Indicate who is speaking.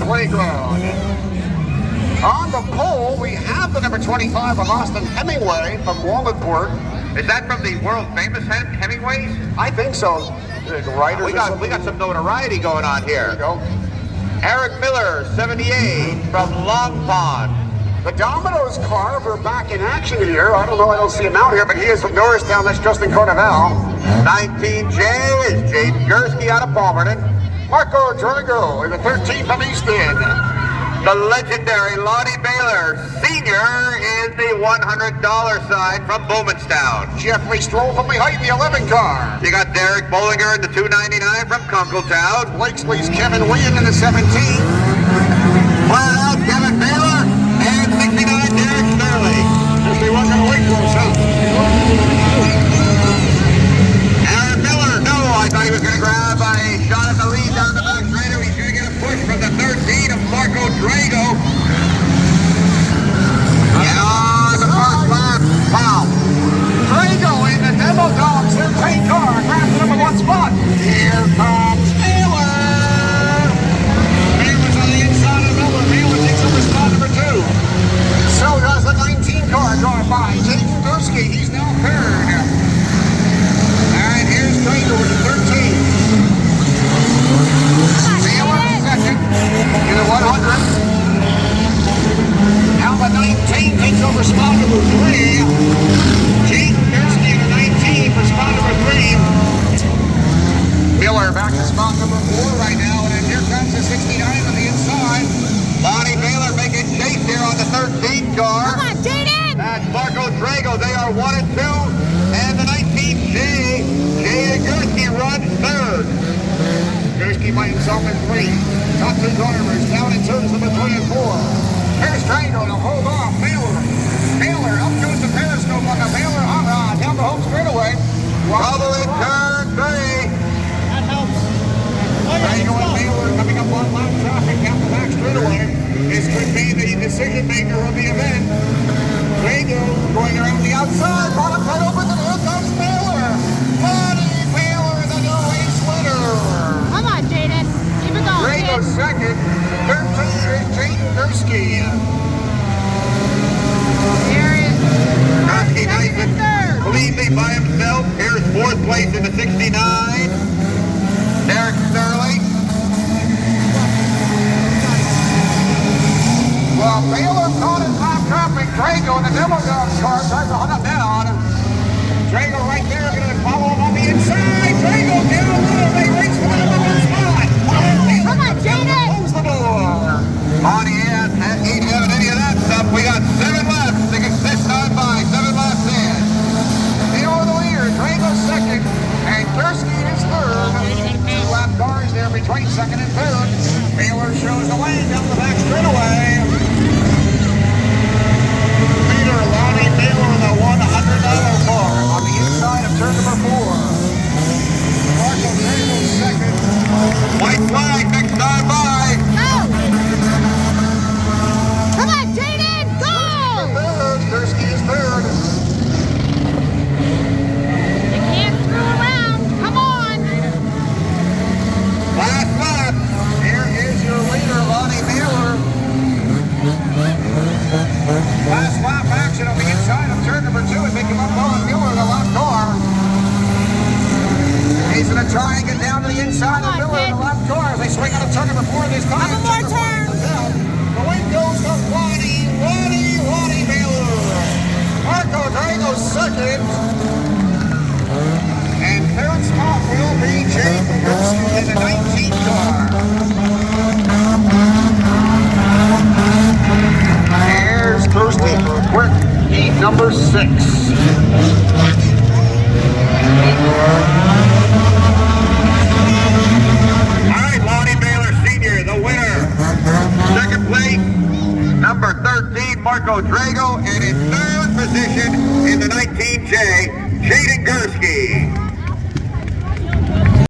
Speaker 1: playground. On the pole, we have the number 25 of Austin Hemingway from Wallingford.
Speaker 2: Is that from the world famous Hemingways?
Speaker 1: I think so. Writers
Speaker 2: we got some notoriety going on here.
Speaker 1: There you go.
Speaker 2: Eric Miller, 78, from Long Pond.
Speaker 1: The Domino's car, we're back in action here. I don't know, I don't see him out here, but he is from Norristown. That's Justin Carnival.
Speaker 2: 19J is Jaden Gursky out of Palmerton.
Speaker 1: Marco Drago in the 13 from East End.
Speaker 2: The legendary Lonnie Baylor, Sr. is the $100 sign from Bowmanstown.
Speaker 1: Jeffrey Stroll from behind the 11 car.
Speaker 2: You got Derek Bollinger in the 299 from Kunkletown.
Speaker 1: Blakesley's Kevin William in the 17.
Speaker 2: Flat out Kevin Baylor and 69 Derek Sterling.
Speaker 1: Just be working away close, huh?
Speaker 2: Aaron Miller, no, I thought he was going to grab a shot at the lead down the back straight. He's going to get a push from the 13 of Marco Drago. And on the first lap, wow.
Speaker 1: Drago in the Demo Dogs, their paint car, grabs the number 1 spot. Here comes Taylor. Taylor's on the inside of Miller. Taylor takes over spot number 2. So does the 19 car going by. Jaden Gursky, he's now third. And here's Drago with the 13. Taylor second in the 100. Now the 19 takes over spot number 3. Jaden Gursky in the 19 for spot number 3. Miller back to spot number 4 right now, and then here comes the 69 on the inside.
Speaker 2: Lonnie Baylor making chase here on the 13 car.
Speaker 3: Come on, Jaden!
Speaker 2: That's Marco Drago. They are 1 and 2. And the 19J, Jaden Gursky runs third.
Speaker 1: Gursky by himself in 3. Top 2 drivers down in turns number 3 and 4. Here's Drago to hold off Baylor. Baylor up goes the periscope on the Baylor down the home straightaway.
Speaker 2: Trouble in turn 3.
Speaker 3: That helps.
Speaker 1: Drago and Baylor coming up on lap traffic down the back straightaway. This could be the decision maker of the event. Drago going around the outside. Bottom right open, and here comes Baylor. Lonnie Baylor, the new race winner.
Speaker 3: Come on, Jaden. Keep it going,
Speaker 1: Drago
Speaker 3: kid.
Speaker 1: second. 13 is Jaden Gursky.
Speaker 3: Here is
Speaker 2: Gursky nice
Speaker 3: second and
Speaker 2: and
Speaker 3: third.
Speaker 2: cleanly by himself. Here's 4th place in the 69. Derek Sterling.
Speaker 1: Well, Baylor caught in top traffic. Drago in the Demo Dogs car tries to hunt him down. Drago right there, going to follow him on the inside. Drago down low. They race for the number 1 spot.
Speaker 3: Come on, Jaden.
Speaker 1: Close the door.
Speaker 2: Lonnie ain't having any of that stuff. We got 7 laps. They can sit on by. 7 laps in.
Speaker 1: Baylor the leader. Drago second. And Gursky is third. 2-lap cars there between second and third. Baylor shows the way down the back straightaway. Leader Lonnie Baylor in the $100 car on the inside of turn number 4. Marco Drago second.
Speaker 2: White flag next time by.
Speaker 3: Go! Come on, Jaden. Go!
Speaker 1: Third. Gursky is third.
Speaker 3: You can't screw around. Come on.
Speaker 2: Last lap.
Speaker 1: Here is your leader, Lonnie Baylor. Last lap action on the inside of turn number 2 as they come up on Miller, the left car. He's going to try and get down to the inside of
Speaker 3: Come on,
Speaker 1: Miller,
Speaker 3: kid.
Speaker 1: the left car. They swing on a turn number 4 this time.
Speaker 3: Couple more
Speaker 1: Turn number 4
Speaker 3: turns.
Speaker 1: down. The win goes to Lonnie Baylor. Marco Drago second. And third spot will be Jaden Gursky in the 19 car. Here's Gursky for a quick heat number 6.
Speaker 2: All right, Lonnie Baylor Sr., the winner. Second place, number 13, Marco Drago. And in third position in the 19J, Jaden Gursky.